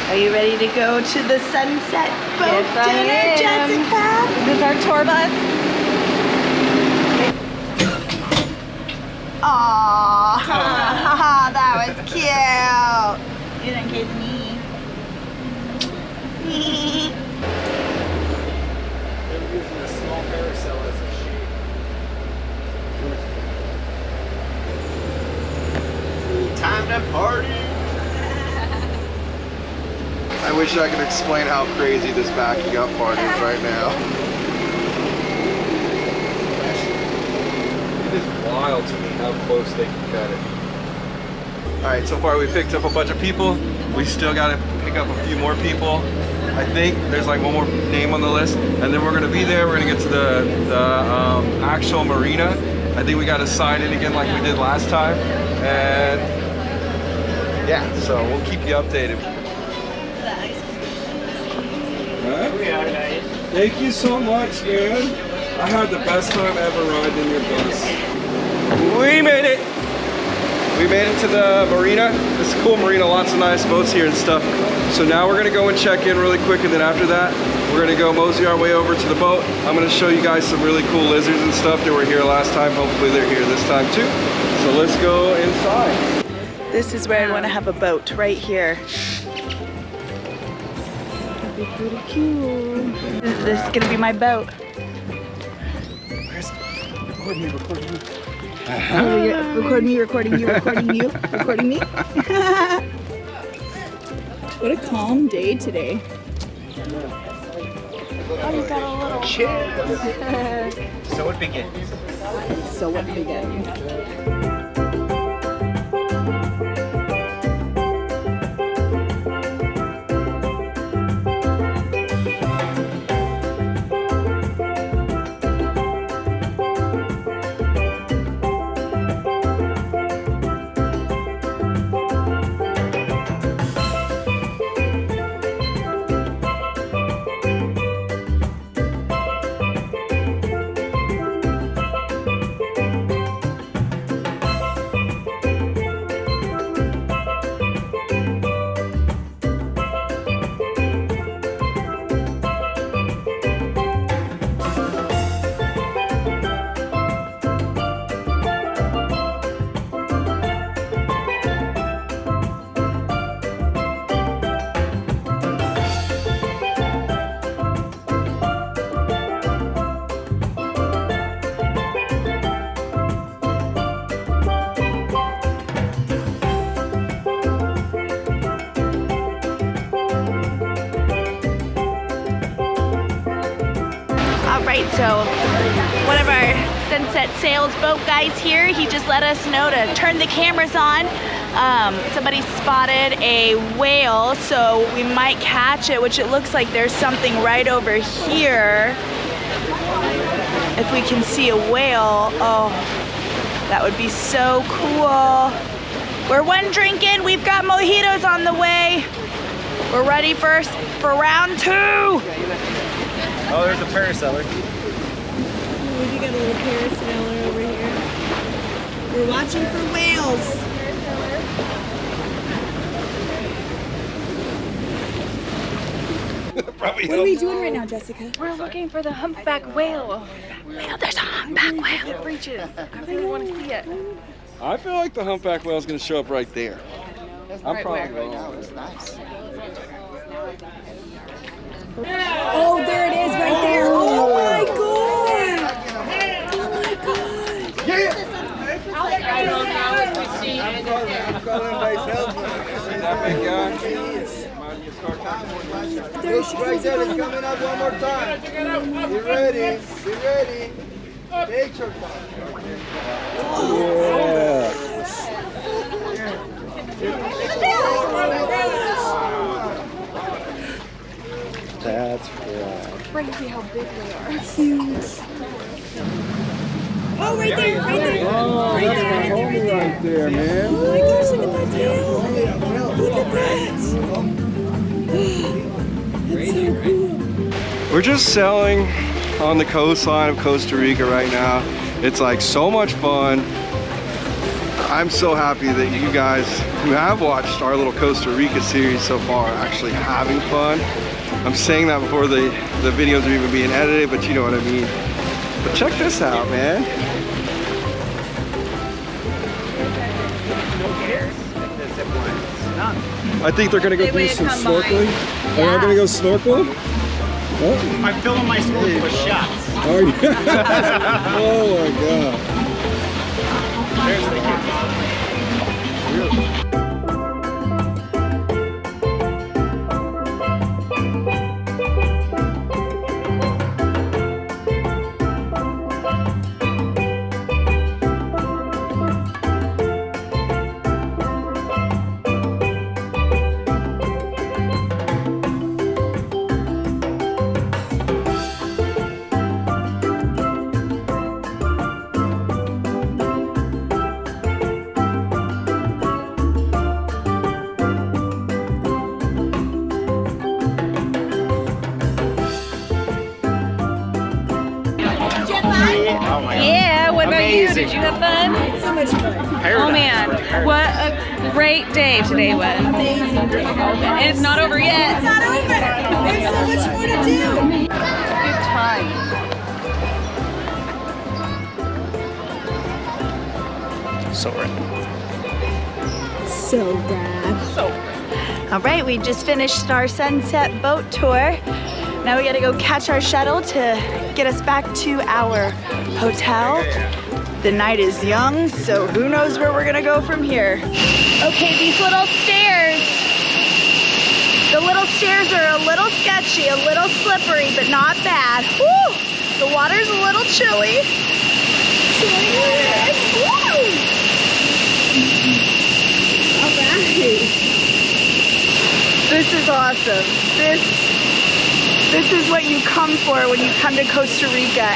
Are you ready to go to the sunset boat dinner, Jessica? Is this our tour bus? Aww, that was cute. You didn't kiss me. They're using a small carousel as a shade. Time to party! I wish I could explain how crazy this backing up part is right now. It is wild to me how close they can cut it. Alright, so far we picked up a bunch of people. We still gotta pick up a few more people. I think there's like one more name on the list, and then we're gonna be there. We're gonna get to the actual marina. I think we gotta sign in again like we did last time, and yeah, so we'll keep you updated. Thank you so much, man. I had the best time ever riding in your bus. We made it! We made it to the marina. It's a cool marina, lots of nice boats here and stuff. So now we're gonna go and check in really quick, and then after that, we're gonna go mosey our way over to the boat. I'm gonna show you guys some really cool lizards and stuff that were here last time. Hopefully they're here this time too. So let's go inside. This is where I want to have a boat, right here. That'd be pretty cool. This is gonna be my boat. Chris, record me, record me. Oh, yeah. Record me, recording you, recording you, recording me. What a calm day today. Oh, you got a little Cheers. So it begins. So what begins? So one of our sunset sails boat guys here, he just let us know to turn the cameras on. Somebody spotted a whale, so we might catch it, which it looks like there's something right over here. If we can see a whale, oh, that would be so cool. We're one drink in, we've got mojitos on the way. We're ready for round two. Oh, there's a parasailer. We got a little parasailer over here. We're watching for whales. What are we doing right now, Jessica? We're looking for the humpback whale. There's a humpback whale. It reaches. I really want to see it. I feel like the humpback whale is going to show up right there. I'm probably Right now, it's nice. Oh, there it is right there. Oh my god. Oh my god. I'm calling myself. See that big guy? There she Right goes. there, it's coming up one more time. Be ready, be ready. Take your time. That's right. Crazy how big they are. Huge. Oh, right there, right there. Oh, Right that's there. my homie right there, man. Oh my gosh, look at that tail. Look at that. That's so cool. We're just sailing on the coastline of Costa Rica right now. It's like so much fun. I'm so happy that you guys who have watched our little Costa Rica series so far are actually having fun. I'm saying that before the videos are even being edited, but you know what I mean. But check this out, man. I think they're gonna go do some snorkeling. Are you gonna go snorkeling? Oh. I'm filling my snorkel with shots. Are you? Oh my god. Yeah, what about you? Did you have fun? So much fun. Oh man, what a great day today was. Amazing. And it's not over yet. It's not over. There's so much more to do. Good time. So rad. So rad. So All right, we just finished our sunset boat tour. Now we gotta go catch our shuttle to get us back to our hotel. The night is young, so who knows where we're gonna go from here. Okay, these little stairs. The little stairs are a little sketchy, a little slippery, but not bad. Woo! The water's a little chilly. Woo! All right. This is awesome. This is what you come for when you come to Costa Rica.